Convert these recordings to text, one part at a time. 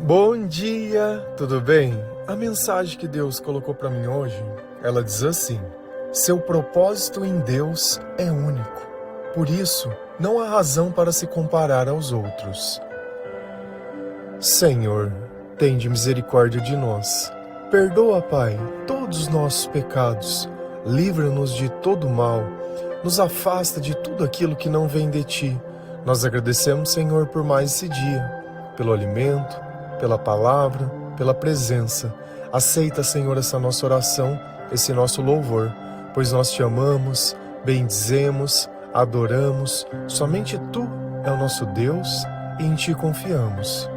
Bom dia, tudo bem? A mensagem que Deus colocou para mim hoje, ela diz assim: seu propósito em Deus é único, por isso não há razão para se comparar aos outros. Senhor, tende misericórdia de nós. Perdoa, Pai, todos os nossos pecados, livra-nos de todo mal, nos afasta de tudo aquilo que não vem de Ti. Nós agradecemos, Senhor, por mais esse dia, pelo alimento, pela palavra, pela presença. Aceita, Senhor, essa nossa oração, esse nosso louvor, pois nós Te amamos, bendizemos, adoramos. Somente Tu é o nosso Deus e em Ti confiamos.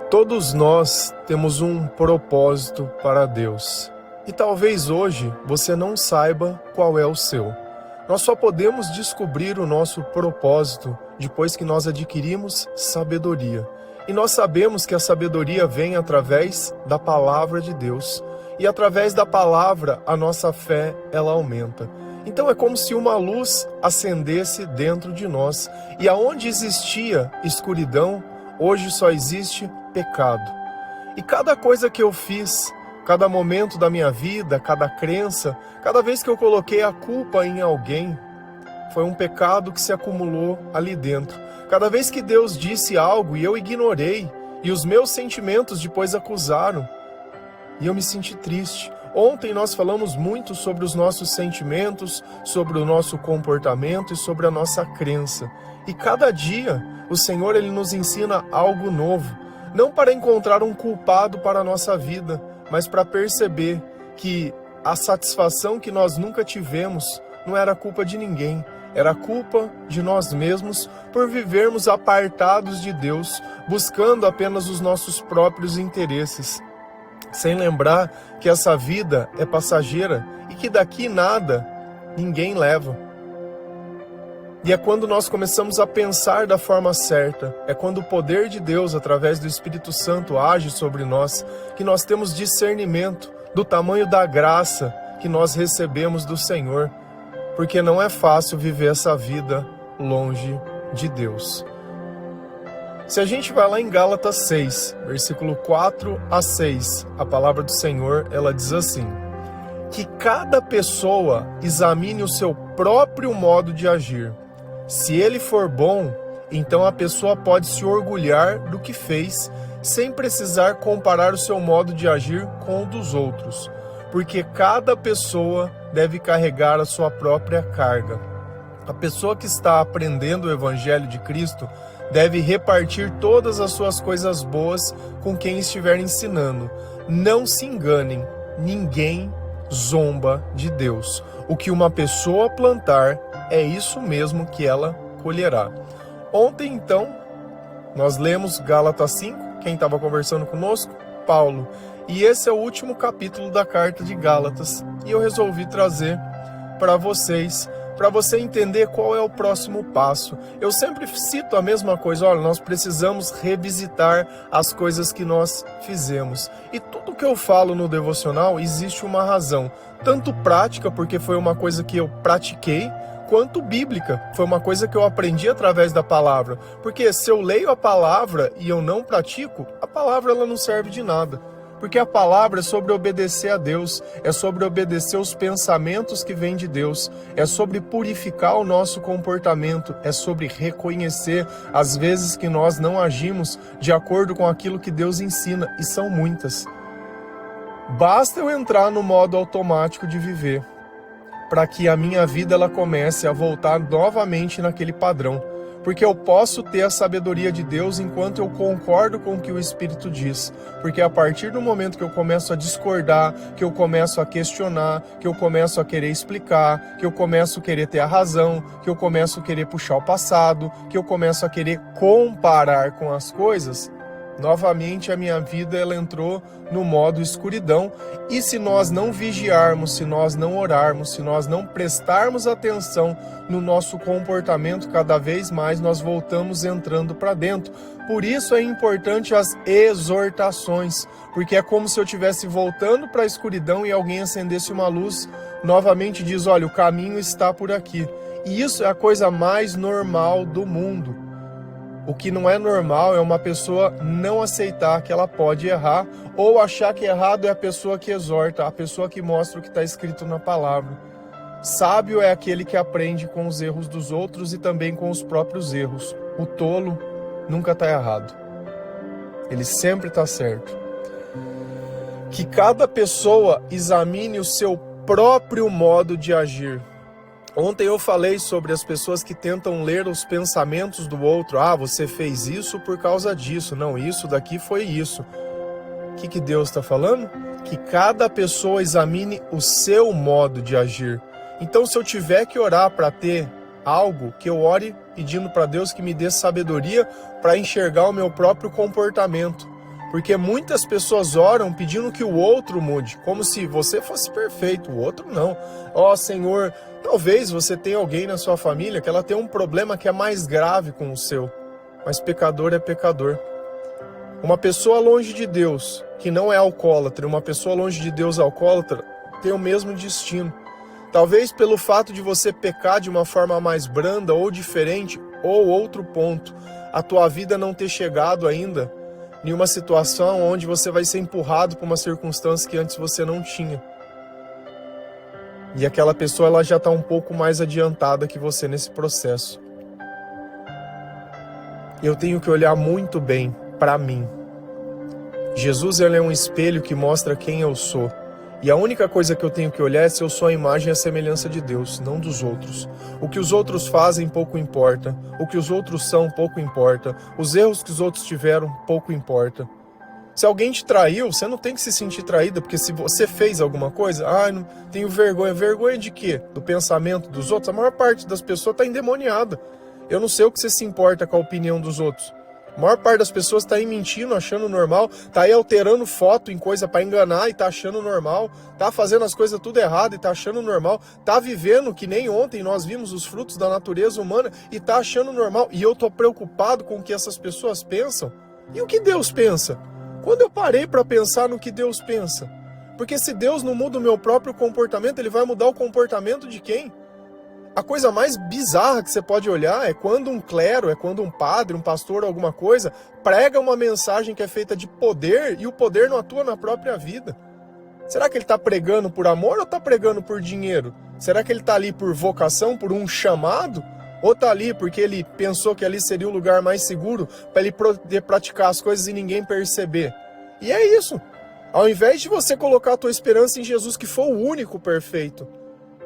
Todos nós temos um propósito para Deus. E talvez hoje você não saiba qual é o seu. Nós só podemos descobrir o nosso propósito depois que nós adquirimos sabedoria. E nós sabemos que a sabedoria vem através da palavra de Deus. E através da palavra, a nossa fé, ela aumenta. Então é como se uma luz acendesse dentro de nós. E aonde existia escuridão, hoje só existe pecado. E cada coisa que eu fiz, cada momento da minha vida, cada crença, cada vez que eu coloquei a culpa em alguém, foi um pecado que se acumulou ali dentro. Cada vez que Deus disse algo e eu ignorei, e os meus sentimentos depois acusaram, e eu me senti triste. Ontem nós falamos muito sobre os nossos sentimentos, sobre o nosso comportamento e sobre a nossa crença. E cada dia o Senhor ele nos ensina algo novo, não para encontrar um culpado para a nossa vida, mas para perceber que a satisfação que nós nunca tivemos não era culpa de ninguém, era culpa de nós mesmos por vivermos apartados de Deus, buscando apenas os nossos próprios interesses, sem lembrar que essa vida é passageira e que daqui nada ninguém leva. E é quando nós começamos a pensar da forma certa, é quando o poder de Deus, através do Espírito Santo, age sobre nós, que nós temos discernimento do tamanho da graça que nós recebemos do Senhor, porque não é fácil viver essa vida longe de Deus. Se a gente vai lá em Gálatas 6, versículo 4 a 6, a palavra do Senhor, ela diz assim: que cada pessoa examine o seu próprio modo de agir. Se ele for bom, então a pessoa pode se orgulhar do que fez, sem precisar comparar o seu modo de agir com o dos outros, porque cada pessoa deve carregar a sua própria carga. A pessoa que está aprendendo o Evangelho de Cristo deve repartir todas as suas coisas boas com quem estiver ensinando. Não se enganem, ninguém zomba de Deus. O que uma pessoa plantar, é isso mesmo que ela colherá. Ontem, então, nós lemos Gálatas 5, quem estava conversando conosco? Paulo. E esse é o último capítulo da carta de Gálatas. E eu resolvi trazer para vocês, para você entender qual é o próximo passo. Eu sempre cito a mesma coisa: olha, nós precisamos revisitar as coisas que nós fizemos. E tudo que eu falo no devocional existe uma razão, tanto prática, porque foi uma coisa que eu pratiquei, quanto bíblica, foi uma coisa que eu aprendi através da palavra. Porque se eu leio a palavra e eu não pratico, a palavra ela não serve de nada. Porque a palavra é sobre obedecer a Deus, é sobre obedecer os pensamentos que vêm de Deus, é sobre purificar o nosso comportamento, é sobre reconhecer as vezes que nós não agimos de acordo com aquilo que Deus ensina, e são muitas. Basta eu entrar no modo automático de viver, para que a minha vida ela comece a voltar novamente naquele padrão. Porque eu posso ter a sabedoria de Deus enquanto eu concordo com o que o Espírito diz. Porque a partir do momento que eu começo a discordar, que eu começo a questionar, que eu começo a querer explicar, que eu começo a querer ter a razão, que eu começo a querer puxar o passado, que eu começo a querer comparar com as coisas, novamente a minha vida ela entrou no modo escuridão. E se nós não vigiarmos, se nós não orarmos, se nós não prestarmos atenção no nosso comportamento, cada vez mais nós voltamos entrando para dentro. Por isso é importante as exortações, porque é como se eu estivesse voltando para a escuridão e alguém acendesse uma luz, novamente diz: olha, o caminho está por aqui. E isso é a coisa mais normal do mundo. O que não é normal é uma pessoa não aceitar que ela pode errar, ou achar que errado é a pessoa que exorta, a pessoa que mostra o que está escrito na palavra. Sábio é aquele que aprende com os erros dos outros e também com os próprios erros. O tolo nunca está errado. Ele sempre está certo. Que cada pessoa examine o seu próprio modo de agir. Ontem eu falei sobre as pessoas que tentam ler os pensamentos do outro. Ah, você fez isso por causa disso. Não, isso daqui foi isso. O que Deus está falando? Que cada pessoa examine o seu modo de agir. Então, se eu tiver que orar para ter algo, que eu ore pedindo para Deus que me dê sabedoria para enxergar o meu próprio comportamento. Porque muitas pessoas oram pedindo que o outro mude, como se você fosse perfeito, o outro não. Ó, Senhor, talvez você tenha alguém na sua família que ela tem um problema que é mais grave com o seu, mas pecador é pecador. Uma pessoa longe de Deus, que não é alcoólatra, uma pessoa longe de Deus alcoólatra, tem o mesmo destino. Talvez pelo fato de você pecar de uma forma mais branda ou diferente, ou outro ponto, a tua vida não ter chegado ainda em uma situação onde você vai ser empurrado por uma circunstância que antes você não tinha. E aquela pessoa ela já está um pouco mais adiantada que você nesse processo. Eu tenho que olhar muito bem para mim. Jesus ele é um espelho que mostra quem eu sou. E a única coisa que eu tenho que olhar é se eu sou a imagem e a semelhança de Deus, não dos outros. O que os outros fazem pouco importa. O que os outros são pouco importa. Os erros que os outros tiveram pouco importa. Se alguém te traiu, você não tem que se sentir traída, porque se você fez alguma coisa, não tenho vergonha. Vergonha de quê? Do pensamento dos outros? A maior parte das pessoas está endemoniada. Eu não sei o que você se importa com a opinião dos outros. A maior parte das pessoas está aí mentindo, achando normal, está aí alterando foto em coisa para enganar e está achando normal, está fazendo as coisas tudo errado e está achando normal, está vivendo que nem ontem nós vimos os frutos da natureza humana e está achando normal. E eu estou preocupado com o que essas pessoas pensam. E o que Deus pensa? Quando eu parei para pensar no que Deus pensa? Porque se Deus não muda o meu próprio comportamento, Ele vai mudar o comportamento de quem? A coisa mais bizarra que você pode olhar é quando um clero, é quando um padre, um pastor, alguma coisa, prega uma mensagem que é feita de poder e o poder não atua na própria vida. Será que ele está pregando por amor ou está pregando por dinheiro? Será que ele está ali por vocação, por um chamado? Ou está ali porque ele pensou que ali seria o lugar mais seguro para ele poder praticar as coisas e ninguém perceber? E é isso. Ao invés de você colocar a tua esperança em Jesus, que foi o único perfeito.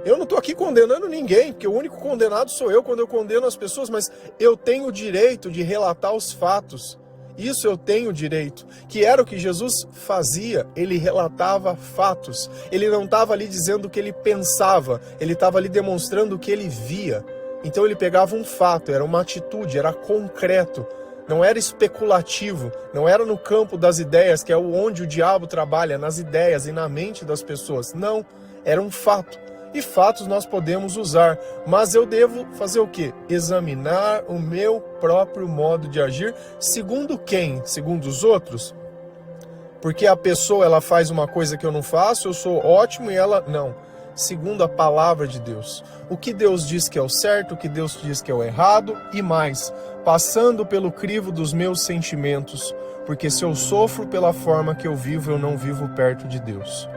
Eu não estou aqui condenando ninguém, porque o único condenado sou eu quando eu condeno as pessoas, mas eu tenho o direito de relatar os fatos. Isso eu tenho direito, que era o que Jesus fazia, ele relatava fatos. Ele não estava ali dizendo o que ele pensava, ele estava ali demonstrando o que ele via. Então ele pegava um fato, era uma atitude, era concreto, não era especulativo, não era no campo das ideias, que é onde o diabo trabalha, nas ideias e na mente das pessoas. Não, era um fato. E fatos nós podemos usar, mas eu devo fazer o quê? Examinar o meu próprio modo de agir, segundo quem? Segundo os outros? Porque a pessoa ela faz uma coisa que eu não faço, eu sou ótimo e ela não. Segundo a palavra de Deus. O que Deus diz que é o certo, o que Deus diz que é o errado e mais, passando pelo crivo dos meus sentimentos, porque se eu sofro pela forma que eu vivo, eu não vivo perto de Deus.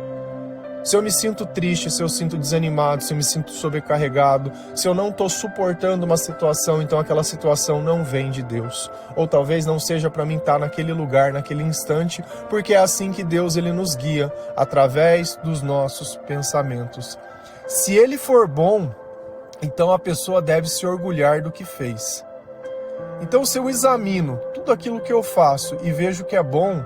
Se eu me sinto triste, se eu sinto desanimado, se eu me sinto sobrecarregado, se eu não estou suportando uma situação, então aquela situação não vem de Deus. Ou talvez não seja para mim estar naquele lugar, naquele instante, porque é assim que Deus ele nos guia, através dos nossos pensamentos. Se ele for bom, então a pessoa deve se orgulhar do que fez. Então se eu examino tudo aquilo que eu faço e vejo que é bom,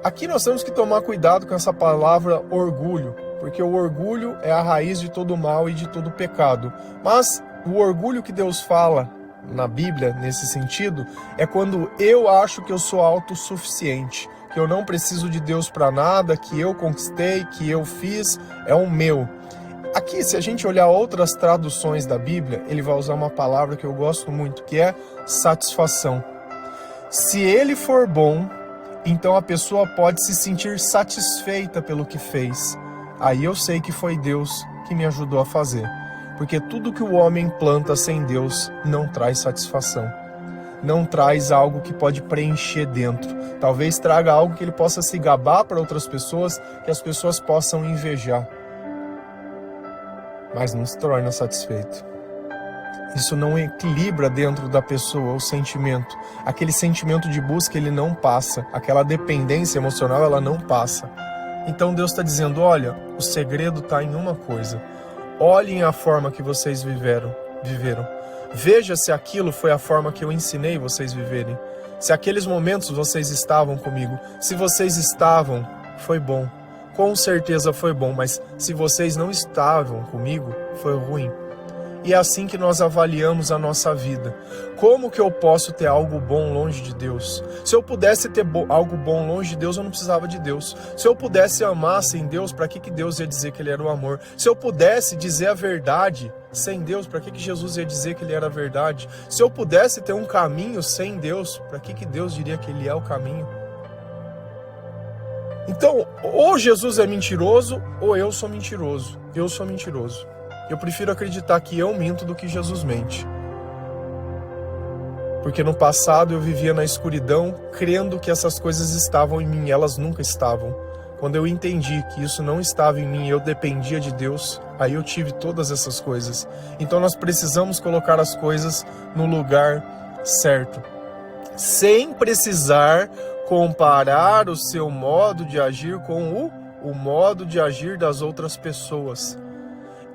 aqui nós temos que tomar cuidado com essa palavra orgulho, porque o orgulho é a raiz de todo mal e de todo pecado. Mas o orgulho que Deus fala na Bíblia, nesse sentido, é quando eu acho que eu sou autossuficiente, que eu não preciso de Deus para nada, que eu conquistei, que eu fiz, é o meu. Aqui, se a gente olhar outras traduções da Bíblia, ele vai usar uma palavra que eu gosto muito, que é satisfação. Se ele for bom, então a pessoa pode se sentir satisfeita pelo que fez. Aí eu sei que foi Deus que me ajudou a fazer. Porque tudo que o homem planta sem Deus não traz satisfação. Não traz algo que pode preencher dentro. Talvez traga algo que ele possa se gabar para outras pessoas, que as pessoas possam invejar. Mas não se torna satisfeito. Isso não equilibra dentro da pessoa o sentimento. Aquele sentimento de busca, ele não passa. Aquela dependência emocional, ela não passa. Então Deus está dizendo, olha, o segredo está em uma coisa. Olhem a forma que vocês viveram. Veja se aquilo foi a forma que eu ensinei vocês viverem. Se aqueles momentos vocês estavam comigo. Se vocês estavam, foi bom. Com certeza foi bom, mas se vocês não estavam comigo, foi ruim. E é assim que nós avaliamos a nossa vida. Como que eu posso ter algo bom longe de Deus? Se eu pudesse ter algo bom longe de Deus, eu não precisava de Deus. Se eu pudesse amar sem Deus, para que Deus ia dizer que Ele era o amor? Se eu pudesse dizer a verdade sem Deus, para que Jesus ia dizer que Ele era a verdade? Se eu pudesse ter um caminho sem Deus, para que Deus diria que Ele é o caminho? Então, ou Jesus é mentiroso, ou eu sou mentiroso. Eu sou mentiroso. Eu prefiro acreditar que eu minto do que Jesus mente. Porque no passado eu vivia na escuridão, crendo que essas coisas estavam em mim, elas nunca estavam. Quando eu entendi que isso não estava em mim, eu dependia de Deus, aí eu tive todas essas coisas. Então nós precisamos colocar as coisas no lugar certo, sem precisar comparar o seu modo de agir com o modo de agir das outras pessoas.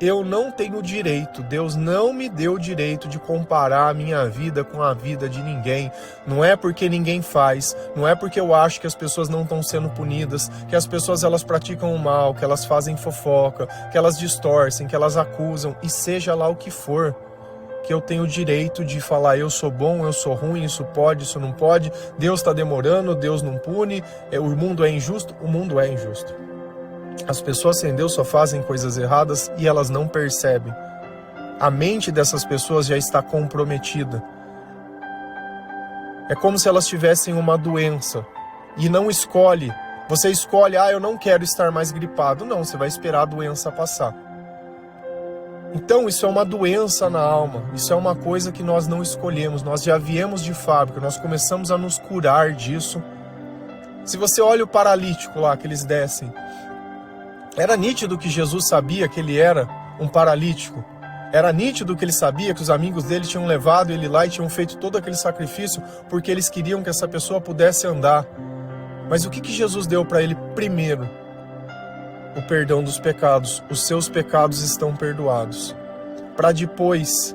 Eu não tenho direito, Deus não me deu o direito de comparar a minha vida com a vida de ninguém. Não é porque ninguém faz, não é porque eu acho que as pessoas não estão sendo punidas, que as pessoas elas praticam o mal, que elas fazem fofoca, que elas distorcem, que elas acusam, e seja lá o que for, que eu tenho o direito de falar eu sou bom, eu sou ruim, isso pode, isso não pode, Deus está demorando, Deus não pune, o mundo é injusto, o mundo é injusto. As pessoas sem Deus só fazem coisas erradas e elas não percebem. A mente dessas pessoas já está comprometida. É como se elas tivessem uma doença e não escolhe. Você escolhe, eu não quero estar mais gripado. Não, você vai esperar a doença passar. Então isso é uma doença na alma. Isso é uma coisa que nós não escolhemos. Nós já viemos de fábrica, nós começamos a nos curar disso. Se você olha o paralítico lá que eles descem, era nítido que Jesus sabia que ele era um paralítico. Era nítido que ele sabia que os amigos dele tinham levado ele lá e tinham feito todo aquele sacrifício porque eles queriam que essa pessoa pudesse andar. Mas o que Jesus deu para ele primeiro? O perdão dos pecados. Os seus pecados estão perdoados. Para depois,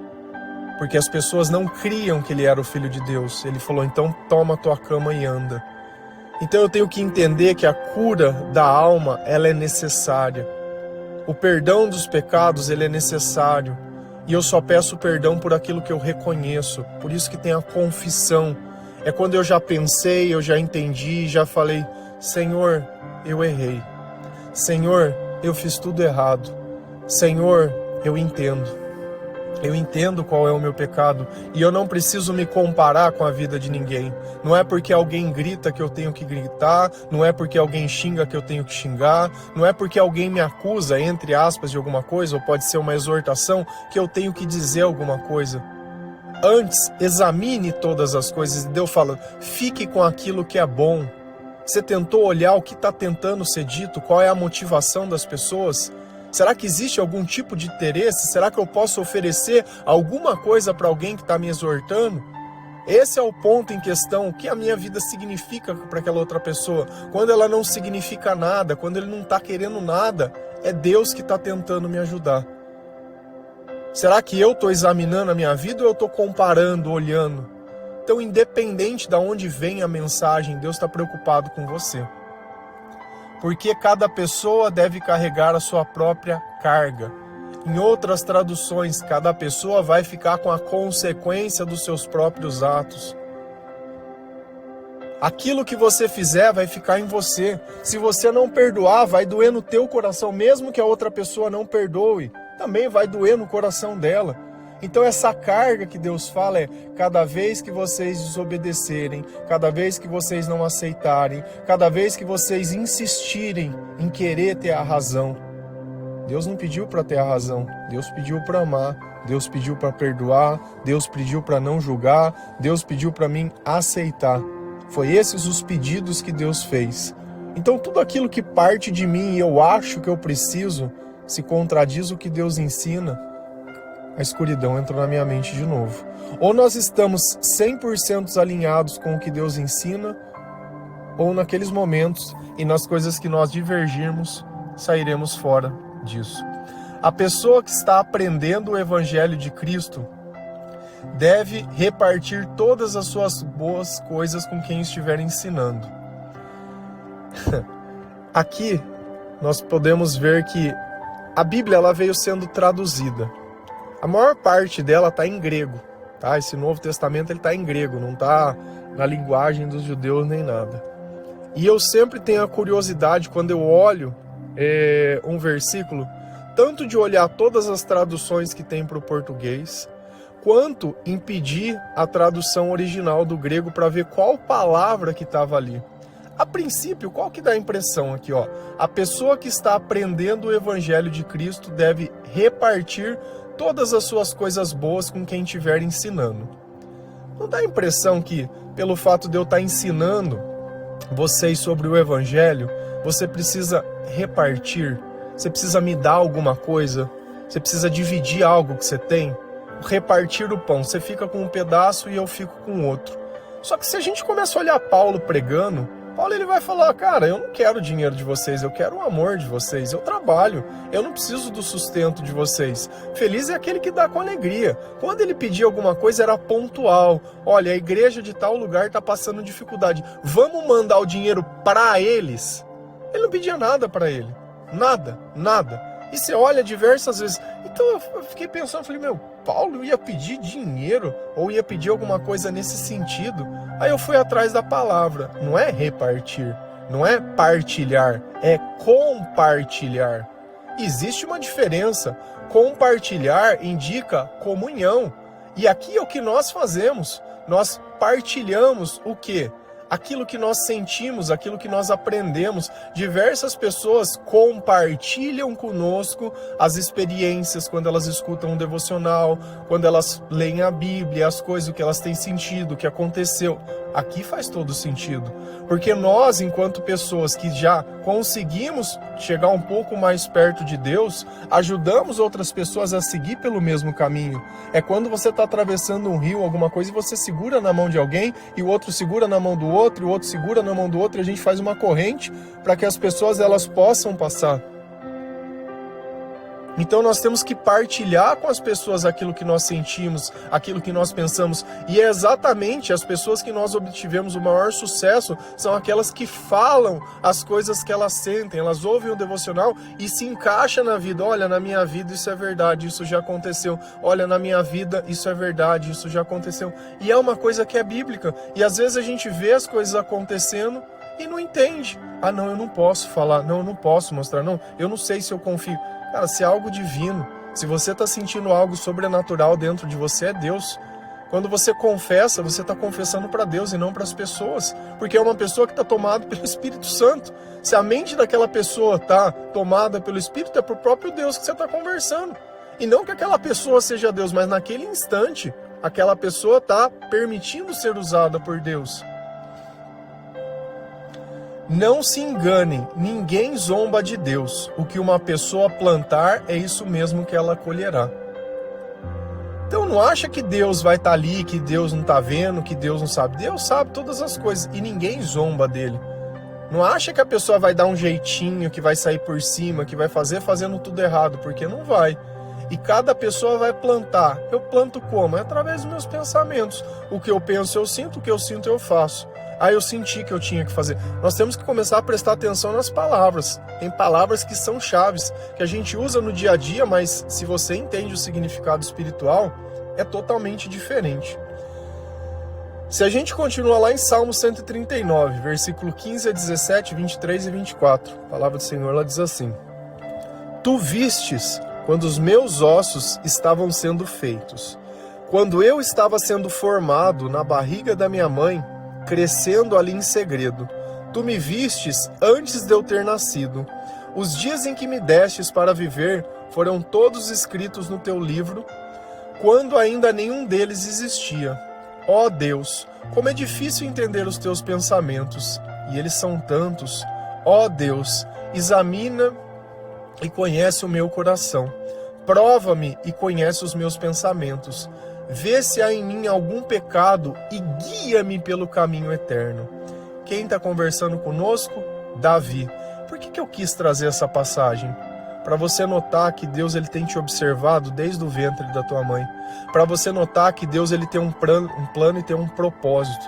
porque as pessoas não criam que ele era o Filho de Deus, ele falou, então toma a tua cama e anda. Então eu tenho que entender que a cura da alma, ela é necessária. O perdão dos pecados, ele é necessário. E eu só peço perdão por aquilo que eu reconheço. Por isso que tem a confissão. É quando eu já pensei, eu já entendi, já falei, Senhor, eu errei. Senhor, eu fiz tudo errado. Senhor, eu entendo. Eu entendo qual é o meu pecado e eu não preciso me comparar com a vida de ninguém. Não é porque alguém grita que eu tenho que gritar, não é porque alguém xinga que eu tenho que xingar, não é porque alguém me acusa, entre aspas, de alguma coisa, ou pode ser uma exortação, que eu tenho que dizer alguma coisa. Antes, examine todas as coisas. Deus fala, fique com aquilo que é bom. Você tentou olhar o que está tentando ser dito? Qual é a motivação das pessoas? Será que existe algum tipo de interesse? Será que eu posso oferecer alguma coisa para alguém que está me exortando? Esse é o ponto em questão. O que a minha vida significa para aquela outra pessoa? Quando ela não significa nada, quando ele não está querendo nada, é Deus que está tentando me ajudar. Será que eu estou examinando a minha vida ou eu estou comparando, olhando? Então, independente de onde vem a mensagem, Deus está preocupado com você. Porque cada pessoa deve carregar a sua própria carga. Em outras traduções, cada pessoa vai ficar com a consequência dos seus próprios atos. Aquilo que você fizer vai ficar em você. Se você não perdoar, vai doer no teu coração, mesmo que a outra pessoa não perdoe, também vai doer no coração dela. Então essa carga que Deus fala é, cada vez que vocês desobedecerem, cada vez que vocês não aceitarem, cada vez que vocês insistirem em querer ter a razão, Deus não pediu para ter a razão, Deus pediu para amar, Deus pediu para perdoar, Deus pediu para não julgar, Deus pediu para mim aceitar. Foi esses os pedidos que Deus fez. Então tudo aquilo que parte de mim e eu acho que eu preciso, se contradiz o que Deus ensina, a escuridão entra na minha mente de novo. Ou nós estamos 100% alinhados com o que Deus ensina, ou naqueles momentos e nas coisas que nós divergirmos, sairemos fora disso. A pessoa que está aprendendo o Evangelho de Cristo deve repartir todas as suas boas coisas com quem estiver ensinando. Aqui nós podemos ver que a Bíblia ela veio sendo traduzida. A maior parte dela está em grego, tá? Esse Novo Testamento está em grego, não está na linguagem dos judeus nem nada. E eu sempre tenho a curiosidade, quando eu olho um versículo, tanto de olhar todas as traduções que tem para o português, quanto em pedir a tradução original do grego para ver qual palavra que estava ali. A princípio, qual que dá a impressão aqui? A pessoa que está aprendendo o Evangelho de Cristo deve repartir todas as suas coisas boas com quem estiver ensinando. Não dá a impressão que, pelo fato de eu estar ensinando vocês sobre o Evangelho, você precisa repartir, você precisa me dar alguma coisa, você precisa dividir algo que você tem? Repartir o pão, você fica com um pedaço e eu fico com outro. Só que se a gente começa a olhar Paulo pregando, Paulo ele vai falar, cara, eu não quero o dinheiro de vocês, eu quero o amor de vocês, eu trabalho, eu não preciso do sustento de vocês. Feliz é aquele que dá com alegria. Quando ele pedia alguma coisa era pontual. Olha, a igreja de tal lugar está passando dificuldade, vamos mandar o dinheiro para eles? Ele não pedia nada para ele, nada. E você olha diversas vezes. Então eu fiquei pensando, falei, Paulo ia pedir dinheiro ou ia pedir alguma coisa nesse sentido? Aí eu fui atrás da palavra. Não é repartir, não é partilhar, é compartilhar. Existe uma diferença. Compartilhar indica comunhão. E aqui é o que nós fazemos. Nós partilhamos o quê? Aquilo que nós sentimos, aquilo que nós aprendemos. Diversas pessoas compartilham conosco as experiências quando elas escutam um devocional, quando elas leem a Bíblia, as coisas, o que elas têm sentido, o que aconteceu. Aqui faz todo sentido, porque nós, enquanto pessoas que já conseguimos chegar um pouco mais perto de Deus, ajudamos outras pessoas a seguir pelo mesmo caminho. É quando você está atravessando um rio, alguma coisa, e você segura na mão de alguém, e o outro segura na mão do outro, e o outro segura na mão do outro, e a gente faz uma corrente para que as pessoas elas possam passar. Então nós temos que partilhar com as pessoas aquilo que nós sentimos, aquilo que nós pensamos. E é exatamente as pessoas que nós obtivemos o maior sucesso são aquelas que falam as coisas que elas sentem. Elas ouvem o devocional e se encaixam na vida. Olha, na minha vida isso é verdade, isso já aconteceu. Olha, na minha vida isso é verdade, isso já aconteceu. E é uma coisa que é bíblica. E às vezes a gente vê as coisas acontecendo e não entende. Ah, não, eu não posso falar. Não, eu não posso mostrar. Não, eu não sei se eu confio. Cara, se é algo divino, se você está sentindo algo sobrenatural dentro de você, é Deus. Quando você confessa, você está confessando para Deus e não para as pessoas, porque é uma pessoa que está tomada pelo Espírito Santo. Se a mente daquela pessoa está tomada pelo Espírito, é para o próprio Deus que você está conversando. E não que aquela pessoa seja Deus, mas naquele instante, aquela pessoa está permitindo ser usada por Deus. Não se enganem, ninguém zomba de Deus. O que uma pessoa plantar é isso mesmo que ela colherá. Então não acha que Deus vai estar ali, que Deus não está vendo, que Deus não sabe. Deus sabe todas as coisas e ninguém zomba dele. Não acha que a pessoa vai dar um jeitinho, que vai sair por cima, que vai fazer fazendo tudo errado, porque não vai. E cada pessoa vai plantar. Eu planto como? É através dos meus pensamentos. O que eu penso eu sinto, o que eu sinto eu faço. Ah, eu senti que eu tinha que fazer. Nós temos que começar a prestar atenção nas palavras. Tem palavras que são chaves, que a gente usa no dia a dia, mas se você entende o significado espiritual, é totalmente diferente. Se a gente continua lá em Salmo 139, versículo 15 a 17, 23 e 24, a palavra do Senhor ela diz assim: Tu vistes quando os meus ossos estavam sendo feitos, quando eu estava sendo formado na barriga da minha mãe, crescendo ali em segredo. Tu me vistes antes de eu ter nascido. Os dias em que me destes para viver foram todos escritos no teu livro, quando ainda nenhum deles existia. Ó Deus, como é difícil entender os teus pensamentos, e eles são tantos. Ó Deus, examina e conhece o meu coração. Prova-me e conhece os meus pensamentos. Vê se há em mim algum pecado e guia-me pelo caminho eterno. Quem está conversando conosco? Davi. Por que eu quis trazer essa passagem? Para você notar que Deus ele tem te observado desde o ventre da tua mãe. Para você notar que Deus ele tem um plano e tem um propósito.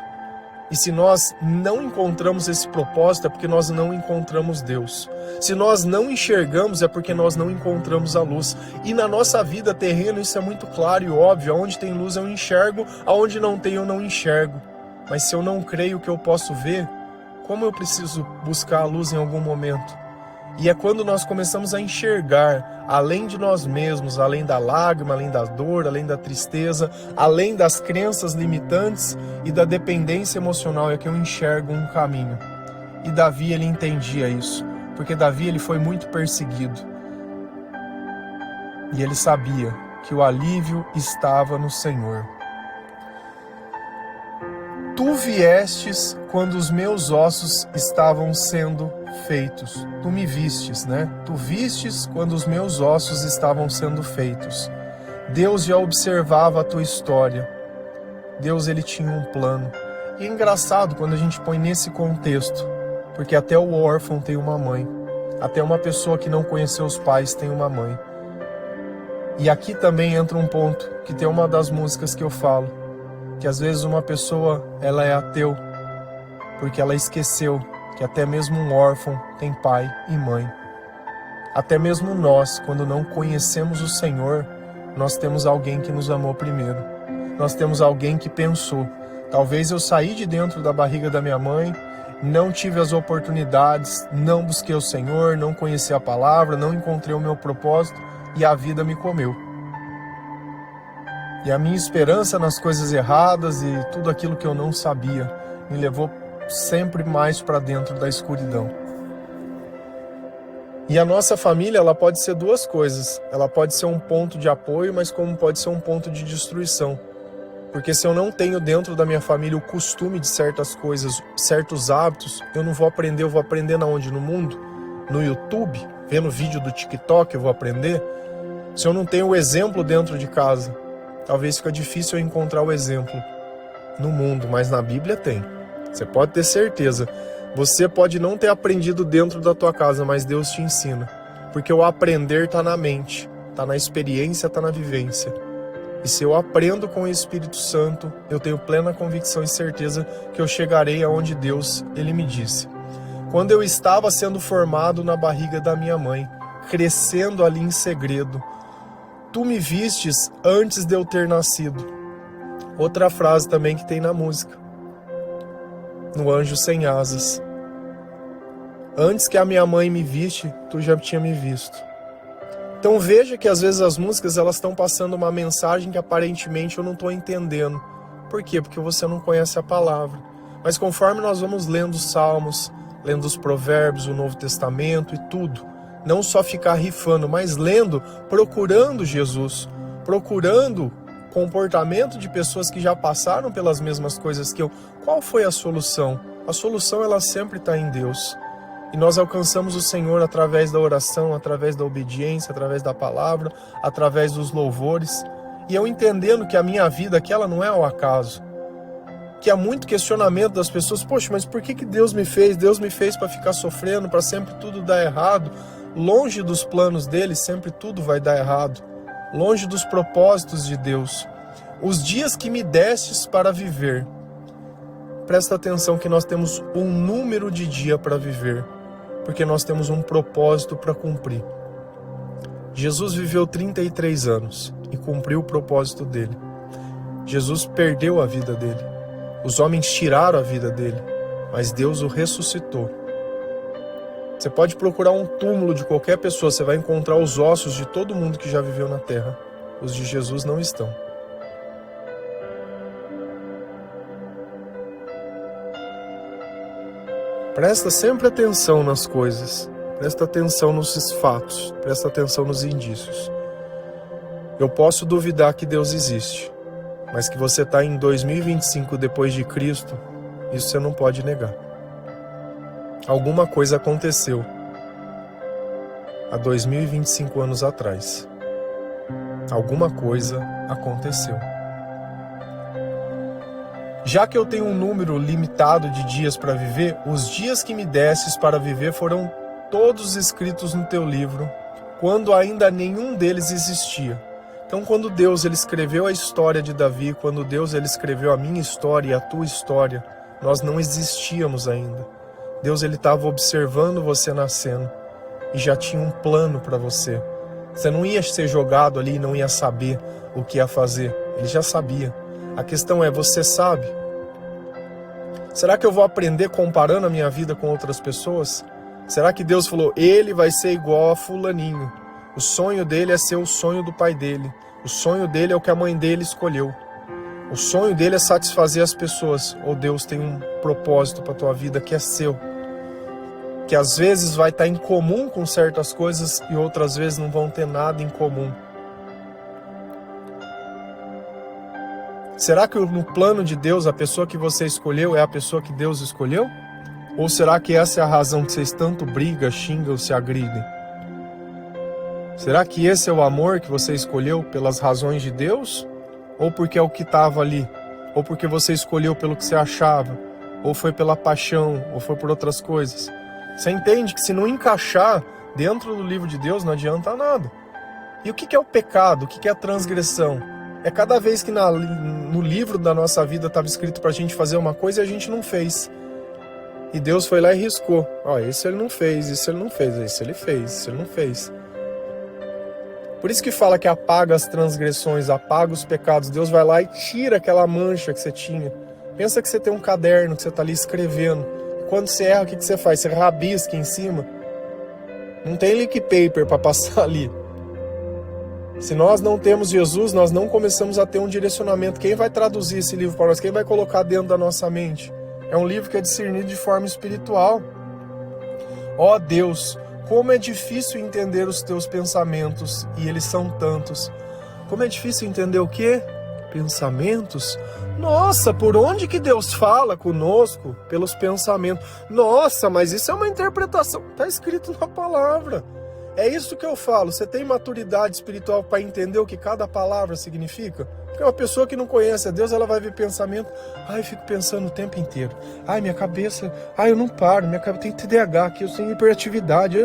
E se nós não encontramos esse propósito, é porque nós não encontramos Deus. Se nós não enxergamos, é porque nós não encontramos a luz. E na nossa vida terrena, isso é muito claro e óbvio. Aonde tem luz eu enxergo, aonde não tem eu não enxergo. Mas se eu não creio que eu posso ver, como eu preciso buscar a luz em algum momento? E é quando nós começamos a enxergar, além de nós mesmos, além da lágrima, além da dor, além da tristeza, além das crenças limitantes e da dependência emocional, é que eu enxergo um caminho. E Davi, ele entendia isso, porque Davi, ele foi muito perseguido. E ele sabia que o alívio estava no Senhor. Tu viestes quando os meus ossos estavam sendo feitos. Tu me vistes, né? Tu vistes quando os meus ossos estavam sendo feitos. Deus já observava a tua história. Deus, ele tinha um plano. E é engraçado quando a gente põe nesse contexto, porque até o órfão tem uma mãe. Até uma pessoa que não conheceu os pais tem uma mãe. E aqui também entra um ponto, que tem uma das músicas que eu falo, que às vezes uma pessoa, ela é ateu, porque ela esqueceu que até mesmo um órfão tem pai e mãe. Até mesmo nós, quando não conhecemos o Senhor, nós temos alguém que nos amou primeiro. Nós temos alguém que pensou, talvez eu saí de dentro da barriga da minha mãe, não tive as oportunidades, não busquei o Senhor, não conheci a palavra, não encontrei o meu propósito e a vida me comeu. E a minha esperança nas coisas erradas e tudo aquilo que eu não sabia me levou sempre mais para dentro da escuridão. E a nossa família, ela pode ser duas coisas. Ela pode ser um ponto de apoio, mas como pode ser um ponto de destruição. Porque se eu não tenho dentro da minha família o costume de certas coisas, certos hábitos, eu não vou aprender. Eu vou aprender na onde? No mundo? No YouTube? Vendo vídeo do TikTok eu vou aprender? Se eu não tenho o exemplo dentro de casa, talvez fica difícil eu encontrar o exemplo no mundo, mas na Bíblia tem. Você pode ter certeza. Você pode não ter aprendido dentro da tua casa, mas Deus te ensina. Porque o aprender está na mente, está na experiência, está na vivência. E se eu aprendo com o Espírito Santo, eu tenho plena convicção e certeza que eu chegarei aonde Deus, ele me disse. Quando eu estava sendo formado na barriga da minha mãe, crescendo ali em segredo, tu me vistes antes de eu ter nascido. Outra frase também que tem na música. No Anjo Sem Asas. Antes que a minha mãe me viste, tu já tinha me visto. Então veja que às vezes as músicas elas estão passando uma mensagem que aparentemente eu não estou entendendo. Por quê? Porque você não conhece a palavra. Mas conforme nós vamos lendo os Salmos, lendo os Provérbios, o Novo Testamento e tudo, não só ficar rifando, mas lendo, procurando Jesus, procurando comportamento de pessoas que já passaram pelas mesmas coisas que eu. Qual foi a solução? A solução ela sempre está em Deus. E nós alcançamos o Senhor através da oração, através da obediência, através da palavra, através dos louvores. E eu entendendo que a minha vida, aquela não é ao acaso. Que há muito questionamento das pessoas. Poxa, mas por que Deus me fez? Deus me fez para ficar sofrendo, para sempre tudo dar errado. Longe dos planos dele, sempre tudo vai dar errado. Longe dos propósitos de Deus. Os dias que me destes para viver. Presta atenção que nós temos um número de dia para viver. Porque nós temos um propósito para cumprir. Jesus viveu 33 anos e cumpriu o propósito dele. Jesus perdeu a vida dele. Os homens tiraram a vida dele, mas Deus o ressuscitou. Você pode procurar um túmulo de qualquer pessoa, você vai encontrar os ossos de todo mundo que já viveu na terra. Os de Jesus não estão. Presta sempre atenção nas coisas. Presta atenção nos fatos, presta atenção nos indícios. Eu posso duvidar que Deus existe, mas que você está em 2025 depois de Cristo, isso você não pode negar. Alguma coisa aconteceu há 2025 anos atrás. Alguma coisa aconteceu. Já que eu tenho um número limitado de dias para viver, os dias que me destes para viver foram todos escritos no teu livro, quando ainda nenhum deles existia. Então, quando Deus ele escreveu a história de Davi, quando Deus ele escreveu a minha história e a tua história, nós não existíamos ainda. Deus ele estava observando você nascendo e já tinha um plano para você. Você não ia ser jogado ali e não ia saber o que ia fazer. Ele já sabia. A questão é, você sabe? Será que eu vou aprender comparando a minha vida com outras pessoas? Será que Deus falou, ele vai ser igual a fulaninho? O sonho dele é ser o sonho do pai dele. O sonho dele é o que a mãe dele escolheu. O sonho dele é satisfazer as pessoas. Ou Deus tem um propósito para a tua vida que é seu. Que às vezes vai estar em comum com certas coisas e outras vezes não vão ter nada em comum. Será que no plano de Deus a pessoa que você escolheu é a pessoa que Deus escolheu? Ou será que essa é a razão que vocês tanto brigam, xingam ou se agridem? Será que esse é o amor que você escolheu pelas razões de Deus? Ou porque é o que estava ali? Ou porque você escolheu pelo que você achava? Ou foi pela paixão? Ou foi por outras coisas? Você entende que se não encaixar dentro do livro de Deus não adianta nada. E o que é o pecado? O que é a transgressão? É cada vez que no livro da nossa vida estava escrito para a gente fazer uma coisa e a gente não fez. E Deus foi lá e riscou. Ó, esse ele não fez, isso ele não fez, esse ele fez, isso ele não fez. Por isso que fala que apaga as transgressões, apaga os pecados. Deus vai lá e tira aquela mancha que você tinha. Pensa que você tem um caderno que você está ali escrevendo. E quando você erra, o que você faz? Você rabisca em cima. Não tem lick paper para passar ali. Se nós não temos Jesus, nós não começamos a ter um direcionamento. Quem vai traduzir esse livro para nós? Quem vai colocar dentro da nossa mente? É um livro que é discernido de forma espiritual. Ó Deus, como é difícil entender os teus pensamentos, e eles são tantos. Como é difícil entender o quê? Pensamentos? Nossa, por onde que Deus fala conosco? Pelos pensamentos. Nossa, mas isso é uma interpretação. Está escrito na palavra. É isso que eu falo. Você tem maturidade espiritual para entender o que cada palavra significa? Porque uma pessoa que não conhece a Deus, ela vai ver pensamento. Ai, eu fico pensando o tempo inteiro. Ai, minha cabeça... Ai, eu não paro. Minha cabeça tem TDAH aqui, eu tenho hiperatividade.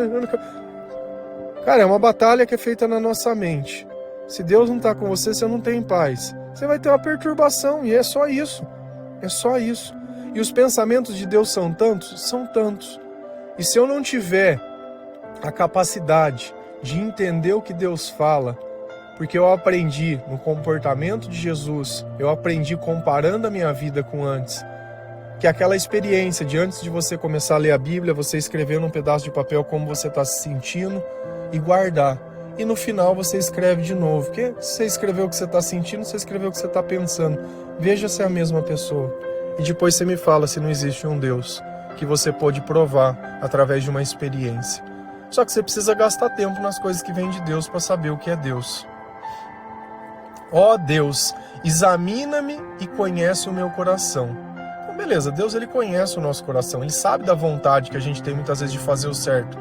Cara, é uma batalha que é feita na nossa mente. Se Deus não está com você, você não tem paz. Você vai ter uma perturbação e é só isso. É só isso. E os pensamentos de Deus são tantos? São tantos. E se eu não tiver a capacidade de entender o que Deus fala, porque eu aprendi no comportamento de Jesus, eu aprendi comparando a minha vida com antes, que aquela experiência de antes de você começar a ler a Bíblia, você escrever num pedaço de papel como você está se sentindo e guardar. E no final você escreve de novo, porque se você escreveu o que você está sentindo, você escreveu o que você está pensando. Veja se é a mesma pessoa. E depois você me fala se não existe um Deus que você pode provar através de uma experiência. Só que você precisa gastar tempo nas coisas que vêm de Deus para saber o que é Deus. Ó Deus, examina-me e conhece o meu coração. Então, beleza, Deus ele conhece o nosso coração. Ele sabe da vontade que a gente tem muitas vezes de fazer o certo.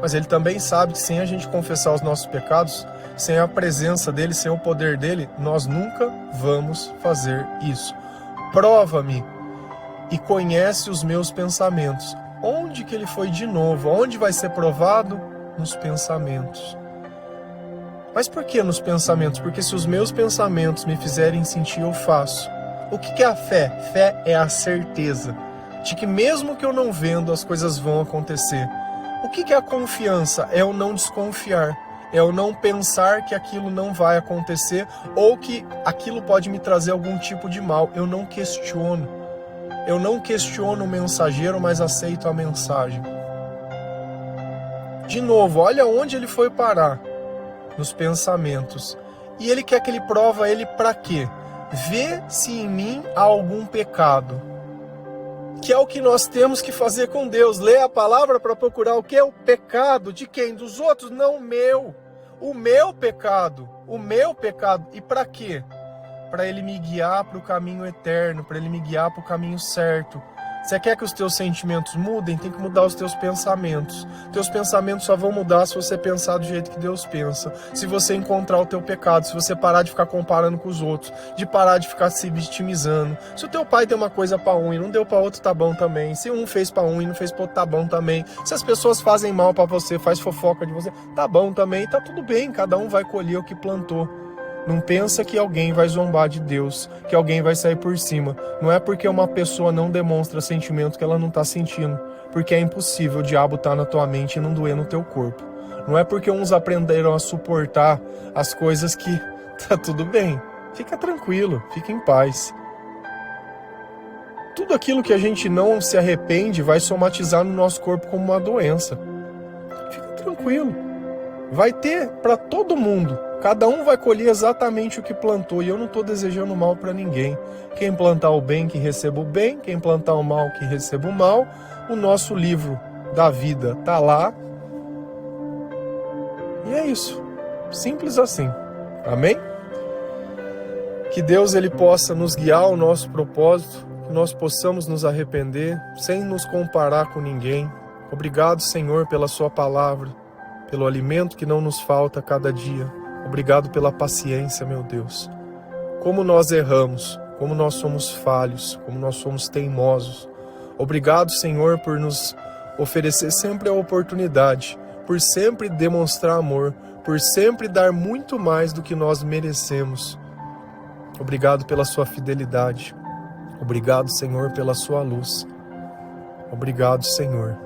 Mas ele também sabe que sem a gente confessar os nossos pecados, sem a presença dele, sem o poder dele, nós nunca vamos fazer isso. Prova-me e conhece os meus pensamentos. Onde que ele foi de novo? Onde vai ser provado? Nos pensamentos. Mas por que nos pensamentos? Porque se os meus pensamentos me fizerem sentir, eu faço. O que é a fé? Fé é a certeza de que mesmo que eu não vendo, as coisas vão acontecer. O que é a confiança? É eu não desconfiar. É eu não pensar que aquilo não vai acontecer ou que aquilo pode me trazer algum tipo de mal. Eu não questiono. Eu não questiono o mensageiro, mas aceito a mensagem. De novo, olha onde ele foi parar. Nos pensamentos. E ele quer que ele prova ele para quê? Vê se em mim há algum pecado que é o que nós temos que fazer com Deus. Ler a palavra para procurar o que é o pecado de quem? Dos outros, não o meu. O meu pecado. E para quê? Para ele me guiar para o caminho eterno, para ele me guiar para o caminho certo. Você quer que os teus sentimentos mudem? Tem que mudar os teus pensamentos. Teus pensamentos só vão mudar se você pensar do jeito que Deus pensa. Se você encontrar o teu pecado, se você parar de ficar comparando com os outros, de parar de ficar se vitimizando. Se o teu pai deu uma coisa para um e não deu para outro, tá bom também. Se um fez para um e não fez para outro, tá bom também. Se as pessoas fazem mal para você, faz fofoca de você, tá bom também. Tá tudo bem, cada um vai colher o que plantou. Não pensa que alguém vai zombar de Deus, que alguém vai sair por cima. Não é porque uma pessoa não demonstra sentimento que ela não está sentindo. Porque é impossível o diabo estar na tua mente e não doer no teu corpo. Não é porque uns aprenderam a suportar as coisas que tá tudo bem. Fica tranquilo, fica em paz. Tudo aquilo que a gente não se arrepende vai somatizar no nosso corpo como uma doença. Fica tranquilo. Vai ter para todo mundo. Cada um vai colher exatamente o que plantou. E eu não estou desejando mal para ninguém. Quem plantar o bem, que receba o bem. Quem plantar o mal, que receba o mal. O nosso livro da vida está lá. E é isso. Simples assim. Amém? Que Deus ele possa nos guiar ao nosso propósito. Que nós possamos nos arrepender sem nos comparar com ninguém. Obrigado, Senhor, pela sua palavra. Pelo alimento que não nos falta a cada dia. Obrigado pela paciência, meu Deus. Como nós erramos, como nós somos falhos, como nós somos teimosos. Obrigado, Senhor, por nos oferecer sempre a oportunidade, por sempre demonstrar amor, por sempre dar muito mais do que nós merecemos. Obrigado pela sua fidelidade. Obrigado, Senhor, pela sua luz. Obrigado, Senhor.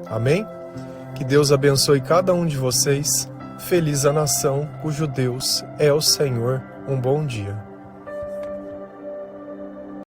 Amém? Que Deus abençoe cada um de vocês. Feliz a nação cujo Deus é o Senhor. Um bom dia.